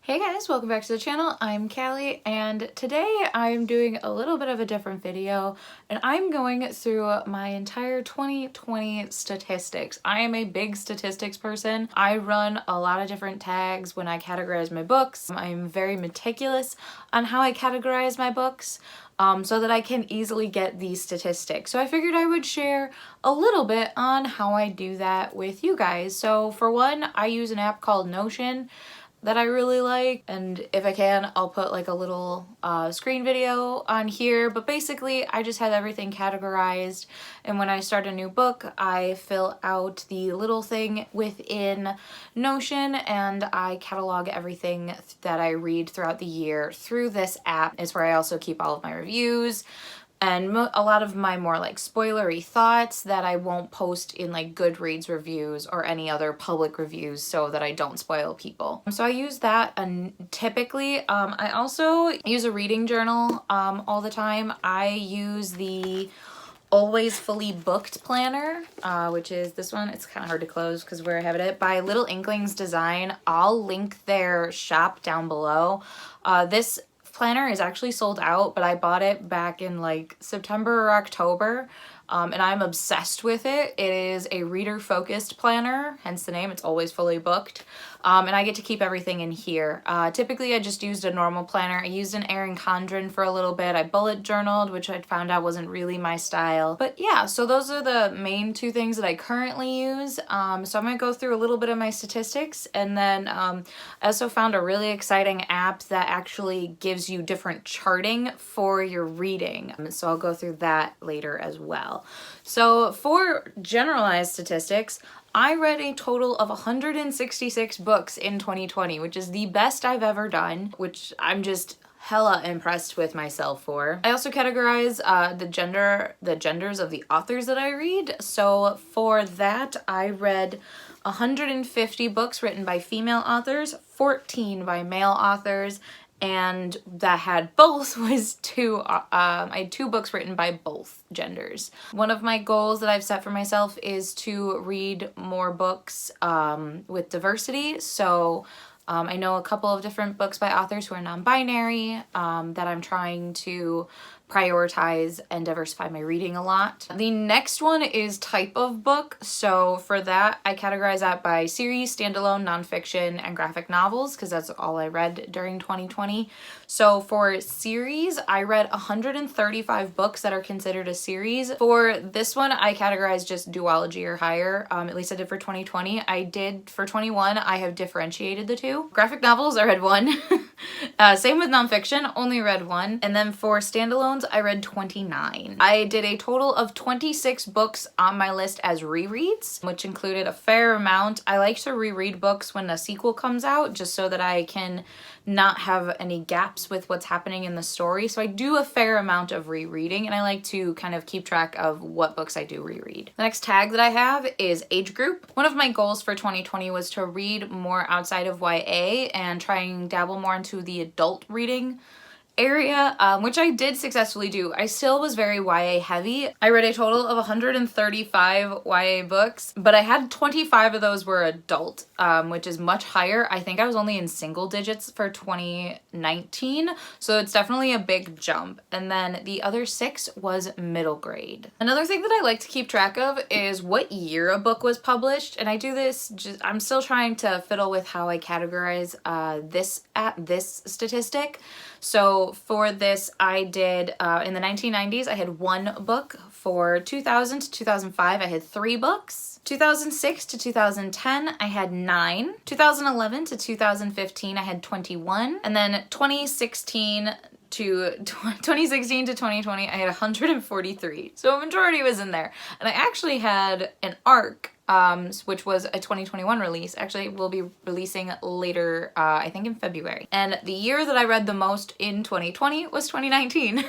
Hey guys, welcome back to the channel. I'm Callie and today I'm doing a little bit of a different video and I'm going through my entire 2020 statistics. I am a big statistics person. I run a lot of different tags when I categorize my books. I'm very meticulous on how I categorize my books so that I can easily get these statistics. So I figured I would share a little bit on how I do that with you guys. So for one, I use an app called Notion that I really like, and if I can I'll put like a little screen video on here, but basically I just have everything categorized, and when I start a new book I fill out the little thing within Notion and I catalog everything that I read throughout the year through this app. It's where I also keep all of my reviews and a lot of my more like spoilery thoughts that I won't post in like Goodreads reviews or any other public reviews so that I don't spoil people. So I use that, and typically I also use a reading journal all the time. I use the Always Fully Booked planner, which is this one. It's kind of hard to close because where I have it by Little Inklings Design. I'll link their shop down below. This planner is actually sold out, but I bought it back in like September or October, and I'm obsessed with it. It is a reader focused planner, hence the name. It's always fully booked, and I get to keep everything in here. Typically I just used a normal planner. I used an Erin Condren for a little bit. I bullet journaled, which I found out wasn't really my style, but yeah, so those are the main two things that I currently use. So I'm gonna go through a little bit of my statistics, and then I also found a really exciting app that actually gives you different charting for your reading, so I'll go through that later as well. So for generalized statistics, I read a total of 166 books in 2020, which is the best I've ever done, which I'm just hella impressed with myself for. I also categorize the genders of the authors that I read. So for that, I read 150 books written by female authors, 14 by male authors, and that had both was I had 2 books written by both genders. One of my goals that I've set for myself is to read more books with diversity. So I know a couple of different books by authors who are non-binary that I'm trying to prioritize and diversify my reading a lot. The next one is type of book. So for that, I categorize that by series, standalone, nonfiction, and graphic novels, because that's all I read during 2020. So for series, I read 135 books that are considered a series. For this one, I categorize just duology or higher. At least I did for 2020. I did for 21, I have differentiated the two. Graphic novels, I read 1. Same with nonfiction, only read 1. And then for standalones, I read 29. I did a total of 26 books on my list as rereads, which included a fair amount. I like to reread books when a sequel comes out, just so that I can not have any gaps with what's happening in the story. So I do a fair amount of rereading, and I like to kind of keep track of what books I do reread. The next tag that I have is age group. One of my goals for 2020 was to read more outside of YA and try and dabble more into the adult reading area, which I did successfully do. I still was very YA heavy. I read a total of 135 YA books, but I had 25 of those were adult, which is much higher. I think I was only in single digits for 2019, so it's definitely a big jump. And then the other 6 was middle grade. Another thing that I like to keep track of is what year a book was published, and I do this I'm still trying to fiddle with how I categorize this statistic. So for this, I did, in the 1990s, I had 1 book. For 2000 to 2005, I had 3 books. 2006 to 2010, I had 9. 2011 to 2015, I had 21. And then 2016 to 2020, I had 143. So a majority was in there. And I actually had an arc, which was a 2021 release. Actually, we'll be releasing later, I think in February. And the year that I read the most in 2020 was 2019.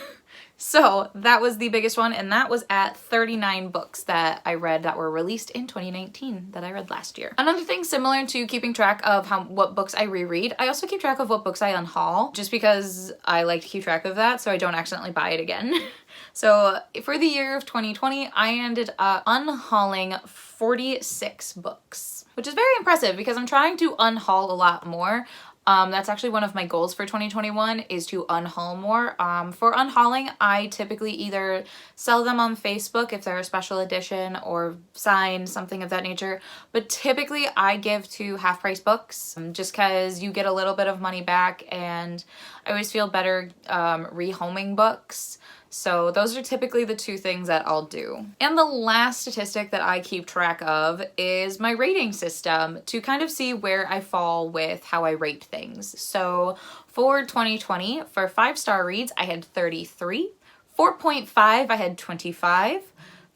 So that was the biggest one, and that was at 39 books that I read that were released in 2019 that I read last year. Another thing similar to keeping track of what books I reread, I also keep track of what books I unhaul, just because I like to keep track of that so I don't accidentally buy it again. So for the year of 2020, I ended up unhauling 46 books, which is very impressive because I'm trying to unhaul a lot more. That's actually one of my goals for 2021 is to unhaul more. For unhauling, I typically either sell them on Facebook if they're a special edition or signed, something of that nature. But typically I give to half price books just because you get a little bit of money back, and I always feel better rehoming books. So those are typically the two things that I'll do. And the last statistic that I keep track of is my rating system to kind of see where I fall with how I rate things. So for 2020, for 5-star reads, I had 33. 4.5, I had 25.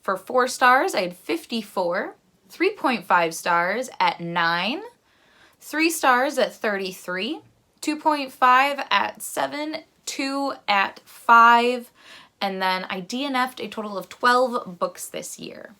For 4 stars, I had 54. 3.5 stars at 9. 3 stars at 33. 2.5 at 7. 2 at 5. And then I DNF'd a total of 12 books this year.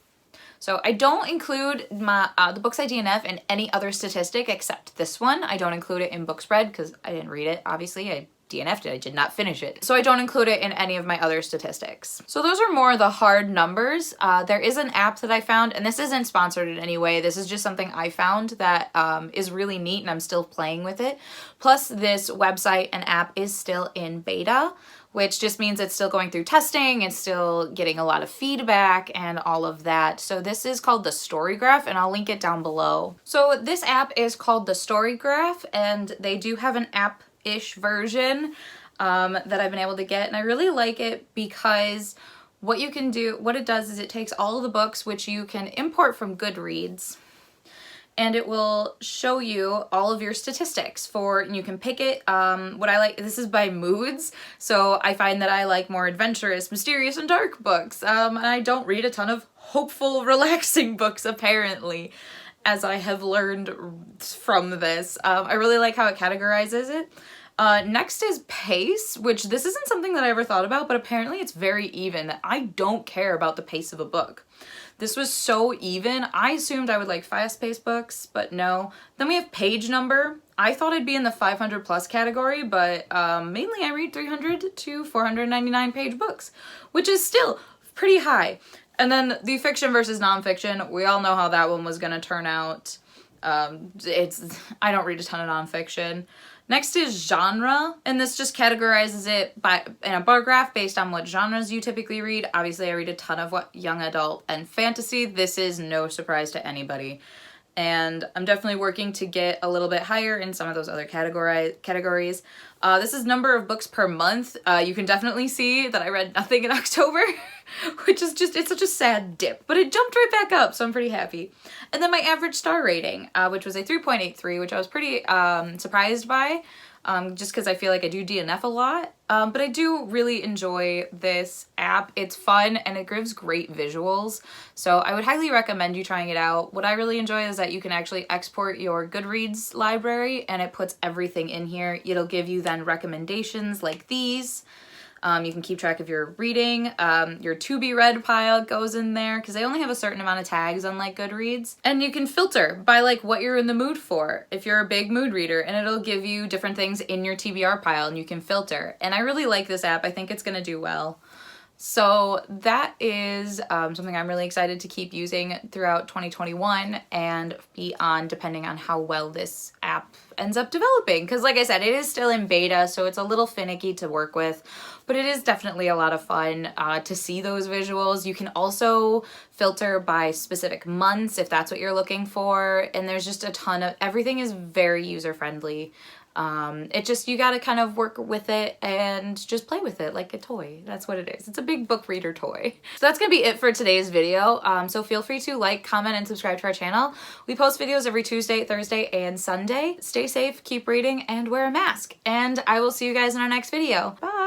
So I don't include my the books I DNF in any other statistic except this one. I don't include it in books read because I didn't read it, obviously. I DNF'd it, I did not finish it. So I don't include it in any of my other statistics. So those are more the hard numbers. There is an app that I found, and this isn't sponsored in any way. This is just something I found that is really neat, and I'm still playing with it. Plus, this website and app is still in beta, which just means it's still going through testing, it's still getting a lot of feedback and all of that. So this is called the Story Graph, and I'll link it down below. So this app is called the Story Graph, and they do have an app-ish version that I've been able to get, and I really like it because what it does is it takes all of the books which you can import from Goodreads, and it will show you all of your statistics you can pick it. What I like, this is by moods, so I find that I like more adventurous, mysterious, and dark books, and I don't read a ton of hopeful, relaxing books apparently, as I have learned from this. I really like how it categorizes it. Next is pace, which this isn't something that I ever thought about, but apparently it's very even. I don't care about the pace of a book. This was so even. I assumed I would like fast-paced books, but no. Then we have page number. I thought I'd be in the 500 plus category, but mainly I read 300 to 499 page books, which is still pretty high. And then the fiction versus nonfiction, we all know how that one was gonna turn out. I don't read a ton of nonfiction. Next is genre, and this just categorizes it in a bar graph based on what genres you typically read. Obviously, I read a ton of young adult and fantasy. This is no surprise to anybody. And I'm definitely working to get a little bit higher in some of those other categories. This is number of books per month. You can definitely see that I read nothing in October, which is it's such a sad dip, but it jumped right back up, so I'm pretty happy. And then my average star rating, which was a 3.83, which I was pretty surprised by. Just because I feel like I do DNF a lot. But I do really enjoy this app. It's fun and it gives great visuals. So I would highly recommend you trying it out. What I really enjoy is that you can actually export your Goodreads library and it puts everything in here. It'll give you then recommendations like these. You can keep track of your reading. Your to be read pile goes in there because they only have a certain amount of tags, unlike Goodreads. And you can filter by like what you're in the mood for if you're a big mood reader, and it'll give you different things in your TBR pile and you can filter. And I really like this app. I think it's gonna do well. So that is something I'm really excited to keep using throughout 2021 and beyond, depending on how well this app ends up developing. Because like I said, it is still in beta, so it's a little finicky to work with, but it is definitely a lot of fun to see those visuals. You can also filter by specific months if that's what you're looking for, and there's just a ton of, everything is very user-friendly. You gotta kind of work with it and just play with it like a toy. That's what it is. It's a big book reader toy. So that's gonna be it for today's video. So feel free to like, comment, and subscribe to our channel. We post videos every Tuesday, Thursday, and Sunday. Stay safe, keep reading, and wear a mask. And I will see you guys in our next video. Bye!